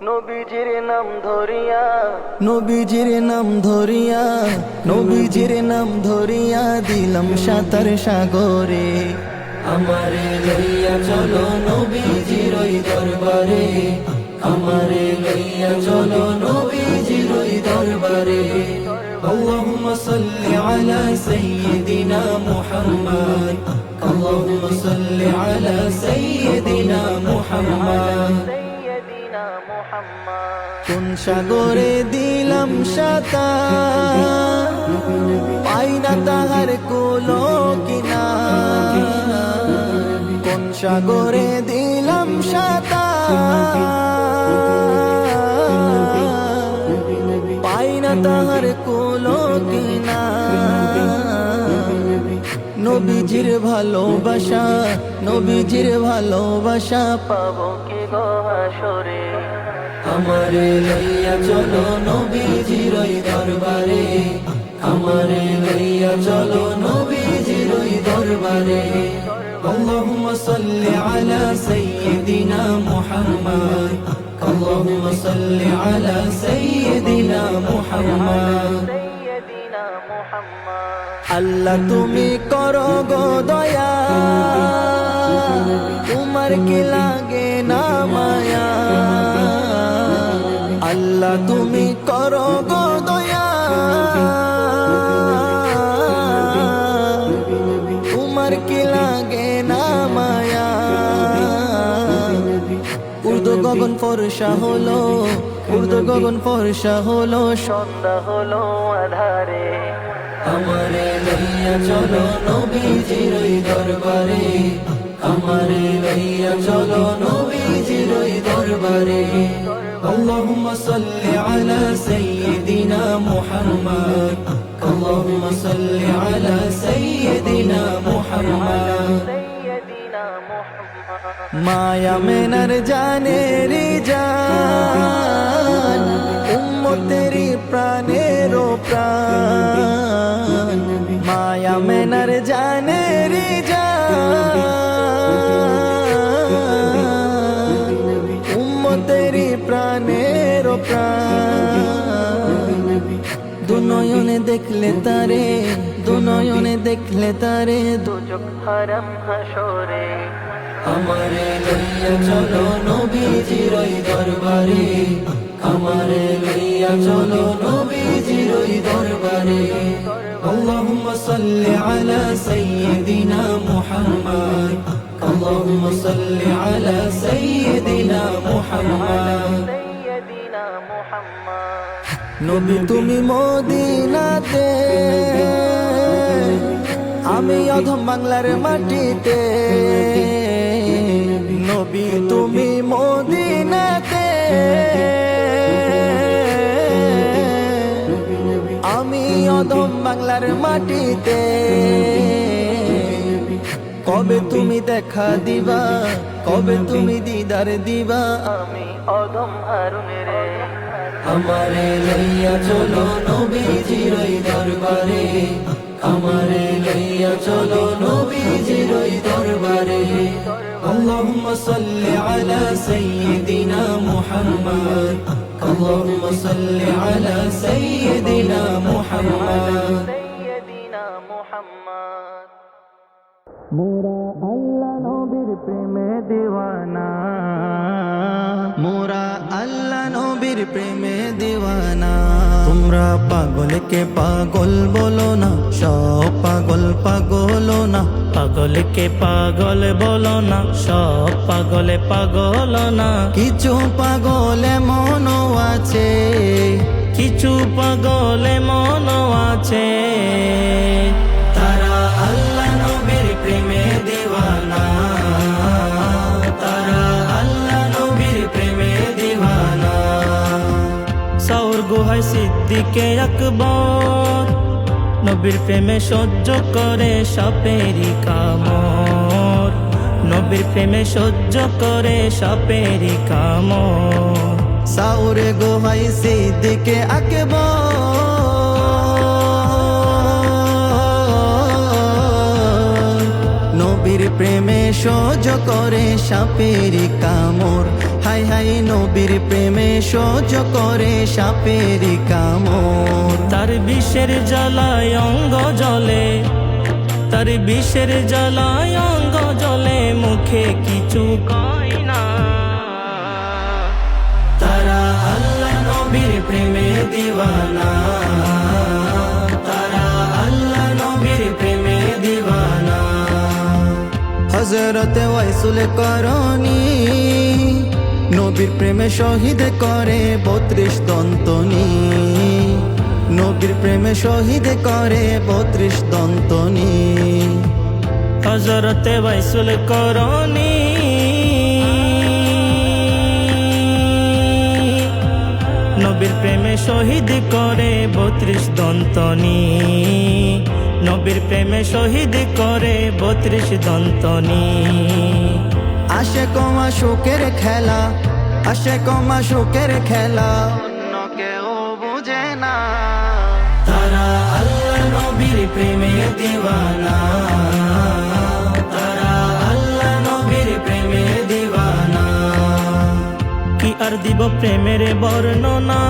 নবীজির নাম ধরিয়া, নবীজির নাম ধরিয়া, নবীজির নাম ধরিয়া দিলাম সাঁতার সাগরে। আমারে লইয়া চলো নবীজির ওই দরবারে, আমারে লইয়া চলো নবীজির ওই দরবারে। আল্লাহুম্মা সাল্লি আলা সাইয়্যিদিনা মুহাম্মদ, আল্লাহুম্মা সাল্লি আলা সাইয়্যিদিনা মুহাম্মদ। কোন সাগরে দিলাম সাঁতার, পাই না তাহার কুলো কিনারা। কোন সাগরে দিলাম সাঁতার, পাই না তাহার কুলো কিনারা। নবীজির ভালোবাসা, নবীজির ভালোবাসা পাবো কি গো হাসরে। আমারে লইয়া চলো নবীজির ওই দরবারে, আমারে লইয়া চলো নবীজির ওই দরবারে। আল্লাহুম্মা সাল্লি আলা সাইয়্যিদিনা মুহাম্মদ, আল্লাহুম্মা সাল্লি আলা সাইয়্যিদিনা মুহাম্মদ। আল্লাহ তুমি করো গো দয়া, তোমার কি লাগে না মায়া। আল্লাহ তুমি করো গো দয়া, তোমার কি লাগে না মায়া। উর্দু গগন ফর্সা হলো, উর্দু গগন ফর্সা হলো, সন্ধ্যা হলো আধারে। আমারে লইয়া চলো নবীজির ওই দরবারে, আমারে লইয়া চলো নবীজির ওই দরবারে। আল্লাহুম্মা সাল্লি আলা সাইয়্যিদিনা মুহাম্মদ, আল্লাহুম্মা সাল্লি আলা সাইয়্যিদিনা মুহাম্মদ। মায়া মেনার জানেরি জান, উম্মতেরি প্রাণের প্রাণ। মায়া মেনার জানেরি জান, উম্মতেরি প্রাণের প্রাণ। দুনয়নে দেখলে তারে, দুনয়নে দেখলে তারে, দুচোখ হারাম হাসরে। আমারে লইয়া চলো নবীজির ওই দরবারে, আমারে লইয়া চলো নবীজির ওই দরবারে। আল্লাহুম্মা সাল্লি আলা সাইয়্যিদিনা মুহাম্মদ, আল্লাহুম্মা সাল্লি আলা সাইয়্যিদিনা মুহাম্মদ। নবী তুমি মদিনাতে, আমি অধম বাংলার মাটিতে। নবী তুমি মদিনাতে, আমি অধম বাংলার মাটিতে। কবে তুমি দেখা দিবা, কবে তুমি দিদার দিবা, আমি অধম হারুনের। আমারে লইয়া চলো নবীজির ওই দরবারে, আমারে লইয়া চলো নবীজির ওই দরবারে। আল্লাহুম্মা সাল্লি আলা সাইয়্যিদিনা মুহাম্মদ, আল্লাহুম্মা সাল্লি আলা সাইয়্যিদিনা মুহাম্মদ। মোরা আল্লাহ নবীর প্রেমে দিওয়ানা, মোরা আল্লাহ নবীর প্রেমে দিওয়ানা। তোমরা পাগলকে পাগল বলো না, সব পাগল পাগল না। পাগলকে পাগল বলো না, সব পাগলে পাগল না। কিছু পাগল এমনও আছে, কিছু পাগলে মন আছে, তারা আল্লাহ নবীর প্রেমে দিওয়ানা, তারা আল্লাহ নবীর প্রেমে দিওয়ানা। সৌর গুহায় সিদ্দিকে আকবর, নবীর প্রেমে সহ্য করে সাপেরি কামড়। নবীর প্রেমে সহ্য করে সাপেরি কামড়। সাউরে গোহাই সিদ্দিকে আকবর, নবীর প্রেমে সহ্য করে সাপেরি কামড়। হাই হাই নবীর প্রেমে সহ্য করে সাপের কামড়। তার বিষের জ্বালায় অঙ্গ জ্বলে, তার বিষের জ্বালায় অঙ্গ জ্বলে, মুখে কিছু কয় না। তারা আল্লাহ নবীর প্রেমে দিওয়ানা, তারা আল্লাহ নবীর প্রেমে দিওয়ানা। হযরতে ওয়াইসুল করনি নবীর প্রেমে শহীদ করে 32 দন্তনি, নবীর প্রেমে শহীদ করে 32 দন্তনি। হযরতে ওয়াইসুল করনি নবীর প্রেমে শহীদ করে 32 দন্তনি, নবীর প্রেমে শহীদ করে 32 দন্তনি। আসে কমা শোকের খেলা, আসে কমা শোকের খেলা, অন্য কেউ বুঝে না। তারা আল্লাহ নবীর প্রেমে দিওয়ানা, তারা আল্লাহ নবীর প্রেমে দিওয়ানা। কি আর দিব প্রেমের বর্ণনা,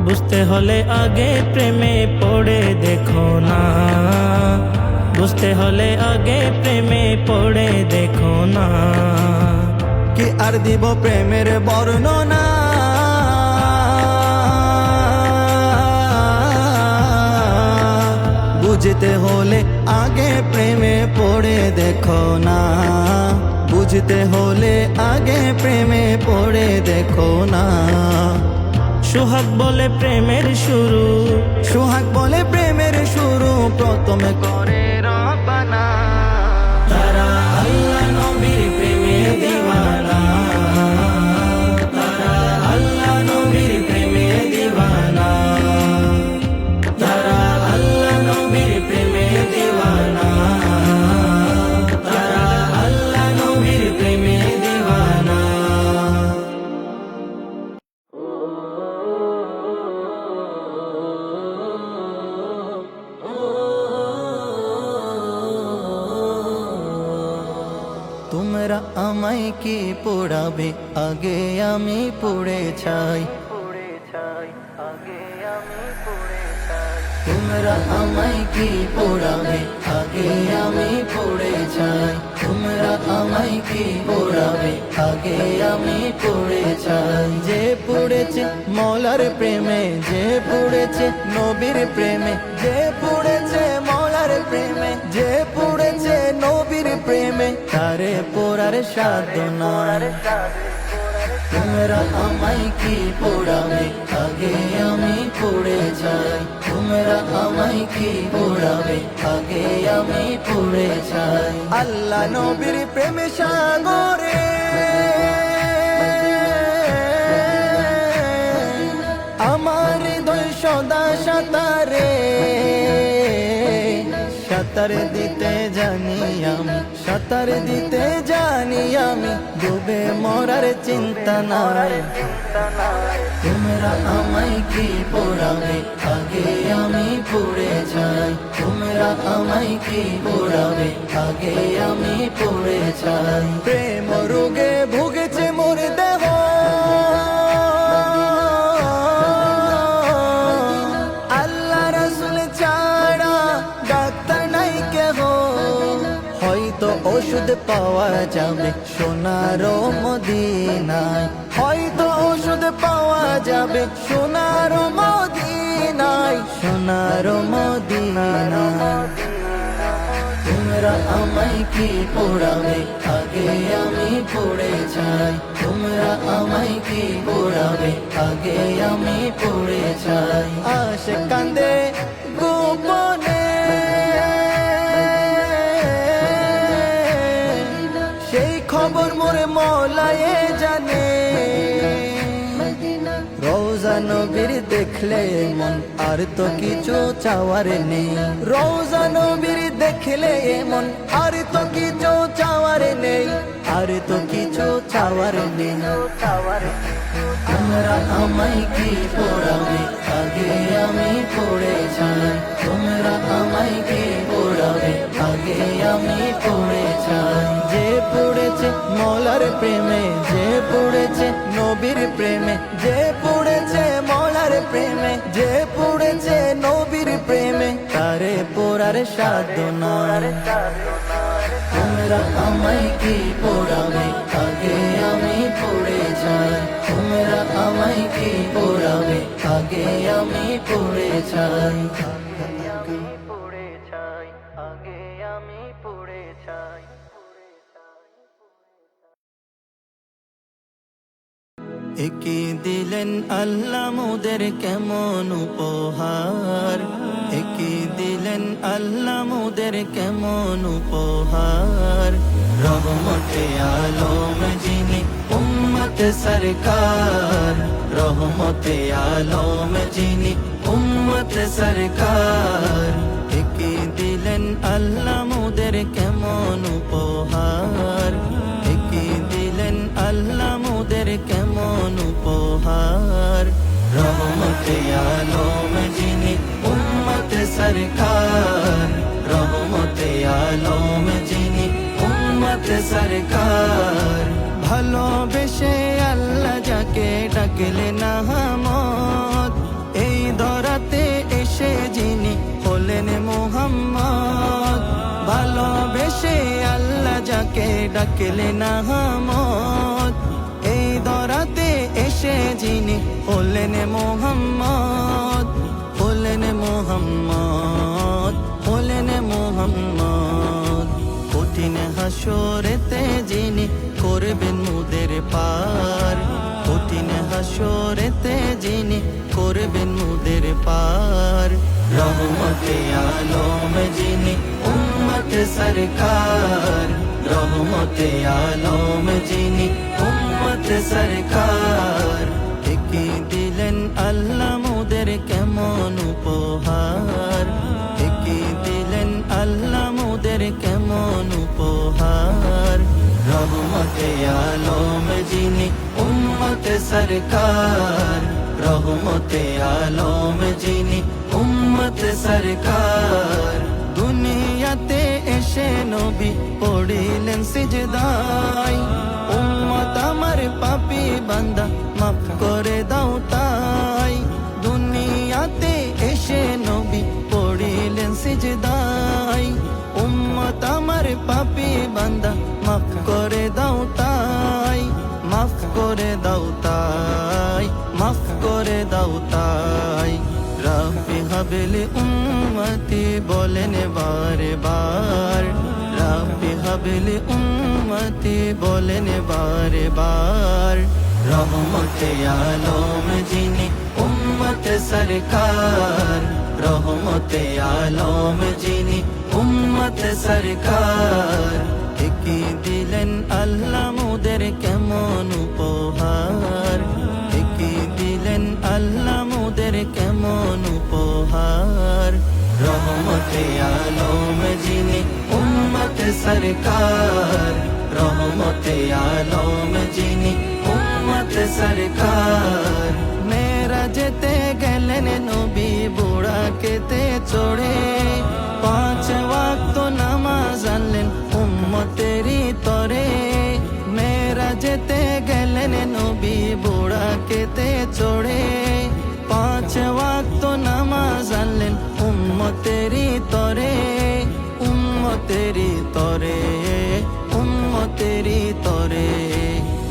বুঝতে হলে আগে প্রেমে পড়ে দেখো না, বুঝতে হলে আগে প্রেমে পড়ে দেখো না। কি আর দিব প্রেমের বর্ণনা, বুঝতে হলে আগে প্রেমে পড়ে দেখো না, বুঝতে হলে আগে প্রেমে পড়ে দেখো না। সোহাগ বলে প্রেমের শুরু, সোহাগ বলে প্রেমের শুরু, প্রথমে করে রব্বানা। তারা আল্লাহ নবীর প্রেমে দিওয়ানা, তারা আল্লাহ নবীর প্রেমে দিওয়ানা, তারা আল্লাহ নবীর প্রেমে দিওয়ানা, তারা আল্লাহ নবীর প্রেমে দিওয়ানা। তোমরা আমায় কি পোড়াবে, আগে আমি পুড়ে ছাই। তোমরা আমায় কি পোড়াবে, আগে আমি পুড়ে ছাই। তোমরা আমায় কি পোড়াবে, আগে আমি পুড়ে ছাই। যে পুড়েছে মৌলার প্রেমে, যে পুড়েছে নবীর প্রেমে, যে পুড়েছে মৌলার প্রেমে, যে পুড়েছে নবীর প্রেমে, তারে পোড়ার সাধনা। তোমরা আমায় কি পোড়াবে, আগে আমি পুড়ে যাই। তোমরা আমায় কি পোড়াবে, আগে আমি পুড়ে যাই। আল্লাহ নবীর প্রেমে সাগরে আমার হৃদয় সদা সাঁতারে, সাঁতার দিতে জানি আমি, সাঁতার দিতে জানি আমি, ডুবে মরার চিন্তা নাই। তোমরা আমায় কি পোড়াবে, আগে আমি পুড়ে যাই। তোমরা আমায় কি পোড়াবে, আগে আমি পুড়ে যাই। প্রেম রোগে ভুগেছে মোর দেহ, আল্লাহ রাসূল ছাড়া ডাক্তার নাই কেহ। হয়তো ওষুধ পাওয়া যাবে সোনার মদিনায়, হয়তো ওষুধ পাওয়া যাবে সোনার মদিনায়, সোনার মদিনায়। তোমরা আমায় কি পোড়াবে, আগে আমি পুড়ে যাই। তোমরা আমায় কি পোড়াবে, আগে আমি পুড়ে যাই। আশে কান্দে গোপনে, সেই খবর মোরে মৌলায়ে জানে। রোজা রওজা নবীর দেখলে মন আর তো কিছু চাওয়ার নেই রওজা নবীর দেখলে মন আর তো কিছু চাওয়ার নেই আর তো কিছু চাওয়ার নেই তোমরা আমায় কি পড়াবে আগে আমি পড়ে যাই তোমরা আমায় কি পড়াবে আগে আমি পড়ে যাই যে পড়েছে মৌলার প্রেমে যে পড়েছে নবীর প্রেমে যে পড়েছে মৌলার প্রেমে যে পড়েছে নবীর প্রেমে তারে পড়ার সাধনা তোমরা আমায় কি পড়াবে আগে আমি পড়ে যাই তোমরা আমায় কি পড়াবে আগে আমি পড়ে যাই আগে আমি পড়ে যাই একে দিলেন আল্লাহ মোদের কেমন উপহার একে দিলেন আল্লাহ মোদের কেমন উপহার রহমতে আলম যিনি উম্মত সরকার রহমতে আলম যিনি উম্মত সরকার একে দিলেন আল্লাহ মোদের কেমন উপহার একে দিলেন আল্লাহ মোদের কেমন উপহার রহমতে আলম যিনি উম্মত সরকার রহমতে আলম যিনি উম্মত সরকার ভালোবেসে আল্লাহ যাকে ডাকলে নাহমদ এই ধরাতে এসে যিনি হলেন মুহাম্মদ ভালোবেসে আল্লাহ যাকে ডাকলে নাহমদ এই ধরাতে এসে যিনি হলেন মুহাম্মদ হলেন মুহাম্মদ হলেন মুহাম্মদ কঠিন হাসরেতে যিনি করবেন মুদের পার কঠিন হাসরেতে যিনি করবেন মুদের পার রহমতে আলম যিনি উম্মত সরকার রহমতে আলম যিনি উম্মত সরকার একে দিলেন আল্লাহ মোদের কেমন উপহার একে দিলেন আল্লাহ মোদের কেমন উপহার রহমতে আলম যিনি উম্মত সরকার রহমতে আলম যিনি উম্মত সরকার দুনিয়াতে এসে নবী পড়িলেন সিজদায় উম্মত আমার পাপী বান্দা মাফ করে দাও তাই দুনিয়াতে এসে নবী পড়িলেন সিজদায় উম্মত আমার পাপী বান্দা মাফ করে দাও তাই মাফ করে দাও তাই মাফ করে দাও তাই রাব্বি হাবলি উম্মতি বলেন বারে বার রাব্বি হাবলি উম্মতি বলেন বারে বার রহমতে আলম যিনি উম্মত সরকার রহমতে আলম যিনি উম্মত সরকার একে দিলেন আল্লাহ মোদের কেমন উপহার একে দিলেন আল্লাহ মোদের কেমন উপহার রহমতে আলম যিনি উম্মত সরকার রহমতে আলম যিনি উম্মত সরকার মেরা যেতে গেলেন নবী বুড়া কেতে চড়ে 5 ওয়াক্ত নামাজ আনলেন উম্মতেরি তরে মেরা যেতে গেলেন নবী বুড়া কেতে চড়ে 5 ওয়াক্ত নামাজ আনলেন উম্মতেরি তরে উম্মতেরি তরে উম্মতেরি তরে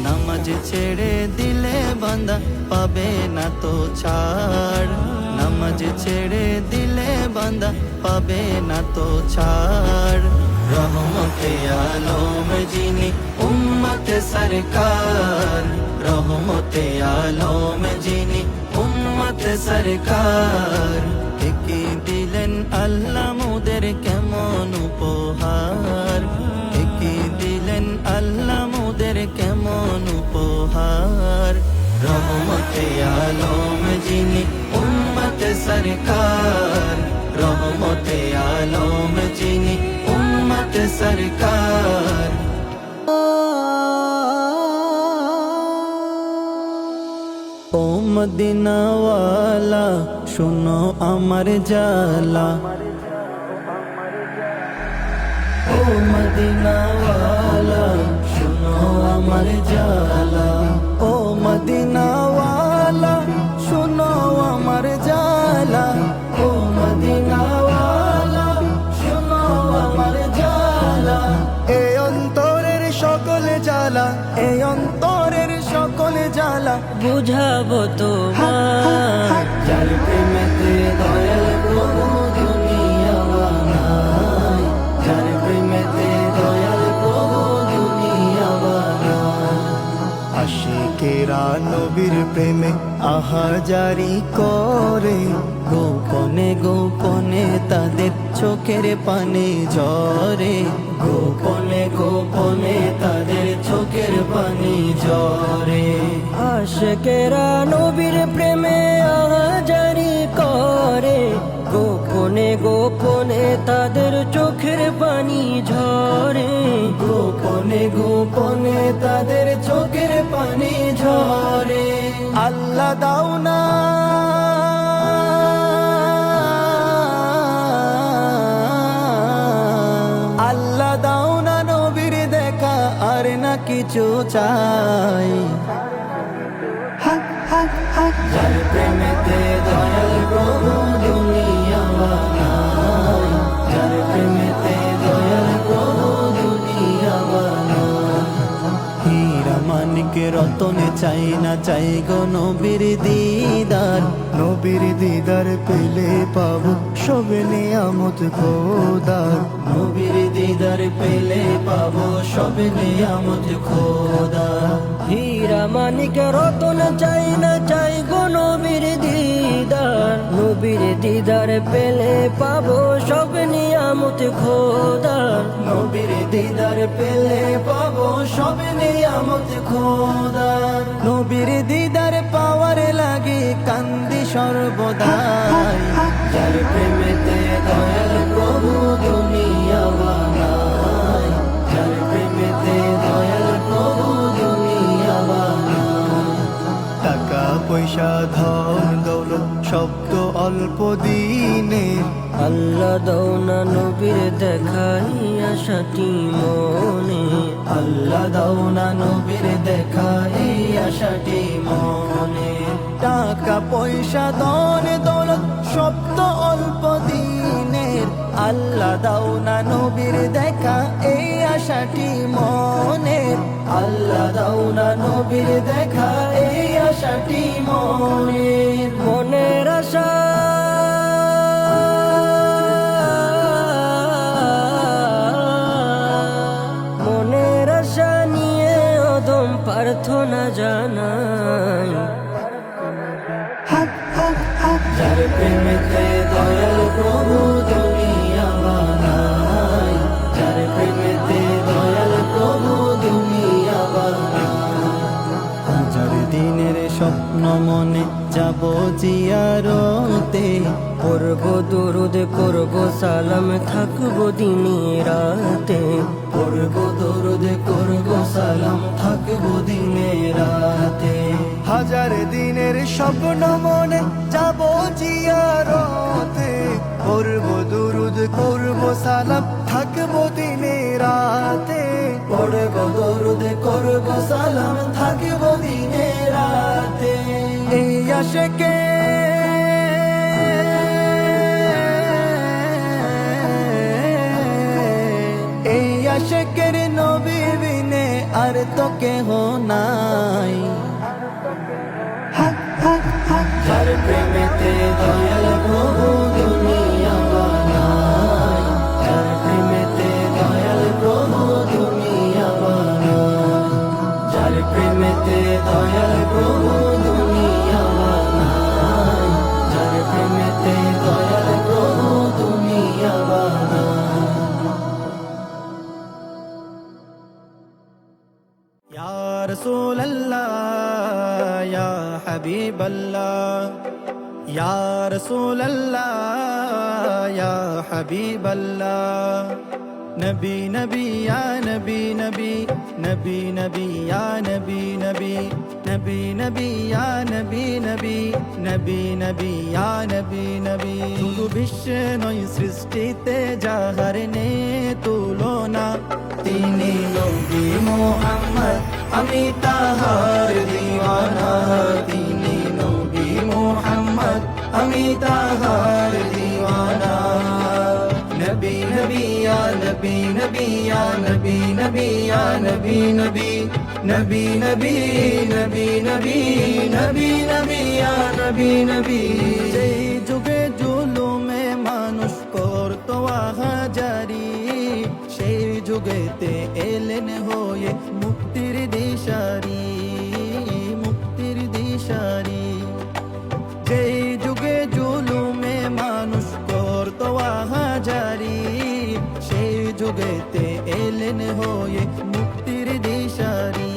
নামাজ ছেড়ে দিলে বান্দা পাবে না তো ছাড় নামাজ ছেড়ে দিলে বান্দা পাবে না তো ছাড় রহমতে আলম যিনি উম্মত সরকার রহমতে আলম যিনি উম্মত সরকার একে দিলেন আল্লাহ মোদের কেমন উপহার একে দিলেন আল্লাহ মোদের কেমন উপহার রহমতে আলম চিনি উম্মত সরকার, রহমতে আলম চিনি উম্মত সরকার। ও মদিনাওয়ালা শোনো আমার জালা, ও মদিনাওয়ালা শোনো আমার জালা, ও মদিনাওয়ালা শোনো আমার জালা, ও মদিনাওয়ালা শোনো আমার জালা। এই অন্তরের সকল জ্বালা, এই অন্তরের সকল জ্বালা বুঝাবো তোমার, যার প্রেমেতে দয়াল প্রভু দুনিয়া বানায়, যার প্রেমেতে দয়াল প্রভু দুনিয়া বানায়। আশিকেরা নবীর প্রেমে আহাজারি করে, গোপনে গোপনে তাদের চোখের পানে ঝরে, গোপনে গোপনে তাদের চোখের পানি ঝরে। আশিকেরা নবীর প্রেমে আহাজারি করে, গোপনে গোপনে তাদের চোখের পানি ঝরে, গোপনে গোপনে তাদের চোখের পানি ঝরে। আল্লাহ দাও না আল্লাহ দাও না নবীর দেখা, আর না কিছু চাই। যার প্রেমেতে দয়াল প্রভু দুনিয়া বানায়, যার প্রেমেতে দয়াল প্রভু দুনিয়া বানায়। হীরা মানিক রতনে চাই না চাই গো নবীর দিদার, নবীর দিদার পেলে পাবো সব নিয়ামত খোদার, নবীর দিদার পেলে পাবো সব নিয়ামত খোদার। হীরা মানিক রতন চাই না চাই গো নবীর দিদার, নবীর দিদার পেলে পাবো সব নিয়ামত খোদার, নবীর দিদার পেলে পাবো সব নিয়ামত খোদার। নবীর দিদার পাওয়ার লাগে কান্দি সর্বদাই, যার প্রেমেতে দয়াল প্রভু দুনিয়া বানায়, যার প্রেমেতে দয়াল প্রভু দুনিয়া বানায়। টাকা পয়সা ধন দৌলত শব্দ অল্প দিনে, আল্লাহ দাও না নবীর দেখাই আশাটি মনে, আল্লাহ দাও না নবীর দেখা এই আশাটি মনে। টাকা পয়সা ধন দৌলত শব্দ অল্প দিনের, আল্লাহ দাও না নবীর দেখা এই আশাটি মনের, আল্লাহ দাও না নবীর দেখা এই আশাটি মনের। মনের আশা মনের আশা নিয়ে অদম প্রার্থনা জানাই, যার প্রেমেতে দয়াল প্রভু দুনিয়া বানায়, যার প্রেমেতে দয়াল প্রভু দুনিয়া বানায়। হাজার দিনের স্বপ্ন মনে যাব জিয়ারতে, করব দরুদ করব সালাম থাকবো দিনে রাতে, করব দরুদ করব সালাম থাকবো দিনে রাতে। হাজার দিনের স্বপ্ন মনে যাব জিয়ারতে, করব দরুদ করব সালাম থাকবো দিনে রাতে, করব দরুদ করব সালাম থাকবো দিনে রাতে। এই আশাকে এই আশাকের নবী বিনে আর তো কেহ নাই, যার প্রেমেতে দয়াল প্রভু দুনিয়া বানায়, যার প্রেমেতে দয়াল প্রভু দুনিয়া বানায়, যার প্রেমেতে দয়াল প্রভু দুনিয়া বানায়, যার প্রেমেতে দয়াল প্রভু দুনিয়া বানায়। ইয়া রাসূলুল্লাহ ইয়া হাবিবাল্লাহ ইয়া রাসূলুল্লাহ ইয়া হাবিবাল্লাহ নবী নবী ইয়া নবী নবী নবী নবী ইয়া নবী নবী নবী নবী ইয়া নবী নবী নবী নবী ইয়া নবী নবী শুধু বিশ্বে নয় সৃষ্টিতে যাহার নে তুলনা তিনি নবী মুহাম্মদ আমি তাহার দিওয়ানা তিনি নবী মুহাম্মদ আমি তাহার দিওয়ানা নবী নবী ইয়া নবী নবী ইয়া নবী নবী ইয়া নবী নবী নবী নবী নবী নবী নবী নবী ইয়া নবী নবী যেই যুগে জুলুমে মানুষ করতো আহাজারি সেই যুগেতে এলেন হয়ে মুক্তির দিশারি মুক্তির দিশারি যেই যুগে জুলুমে মানুষ করতো আহাজারি সেই যুগেতে এলেন হয়ে মুক্তির দিশারি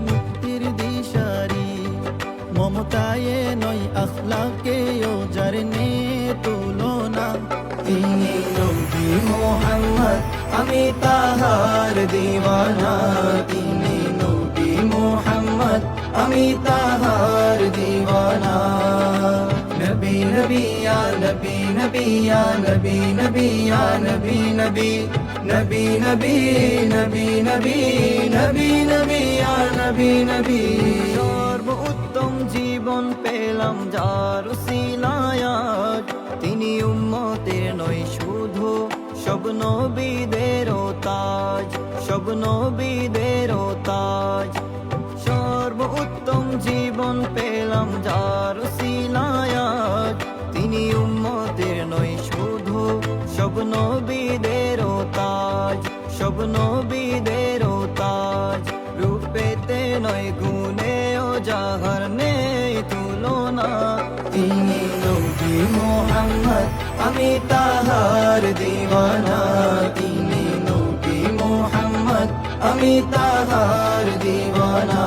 মুক্তির দিশারি মমতায় নয় আখলাকে ও জারনে তুলনা তিনি নবী মুহাম্মদ আমি তাহার দিওয়ানা তিনি নবী মুহাম্মদ আমি তাহার দিওয়ানা নবী নবী ইয়া নবী নবী ইয়া নবী নবী ইয়া নবী নবী নবী নবী নবী নবী নবী নবী ইয়া নবী নবী সর্ব উত্তম জীবন পেলাম যার উসিলায় তিনি উম্মতের নয় শুধু সব নবীদেরও তাজ সব নবীদেরও তাজ সর্ব উত্তম জীবন পেলাম যার উসিলায় তিনি উম্মতের নয় শুধু সব নবীদেরও তাজ সব নবীদেরও তাজ রূপেতে নয় গুণেও যাহার নেই তুলনা তিনি নবী মুহাম্মদ আমি তাহার দিওয়ানা তিনি নবী মুহাম্মদ আমি তাহার দিওয়ানা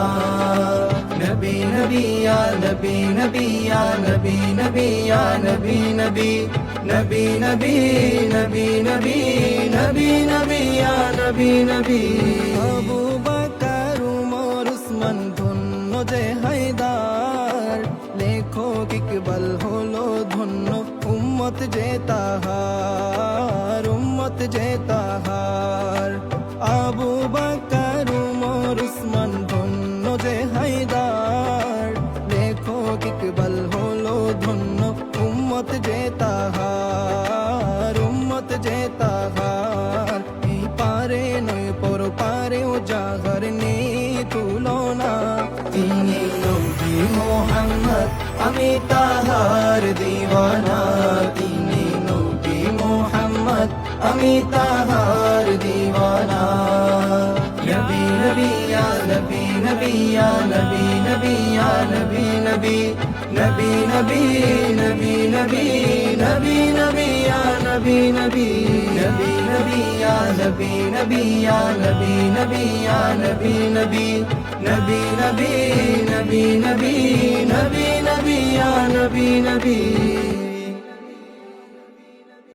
নবী নবী ইয়া নবী নবী ইয়া নবী নবী ইয়া নবী নবী নবী নবী নবী নবী নবী নবী ইয়া নবী নবী আবু বকর উমর উসমান ধন্য যে হায়দার লেখক ইকবাল হলো ধন্য উম্মত যে তাহার উম্মত যে তাহার আবু বকর উমর উসমান ধন্য যে হায়দার লেখক ইকবাল হলো ধন্য উম্মত যে তাহার উম্মত যে তাহার এই পারে নয় পর পারে ও যাহার নেই তুলনা তিনি নবী মুহাম্মদ আমি তাহার দিওয়ানা তিনি নবী মুহাম্মদ আমি তাহার দিওয়ানা নবী নবী ইয়া নবী নবী ইয়া নবী নবী ইয়া নবী নবী নবী নবী নবী নবী নবী নবী ইয়া নবী নবী নবী নবী ইয়া নবী নবী ইয়া নবী নবী ইয়া নবী নবী নবী নবী নবী নবী নবী নবী ইয়া নবী নবী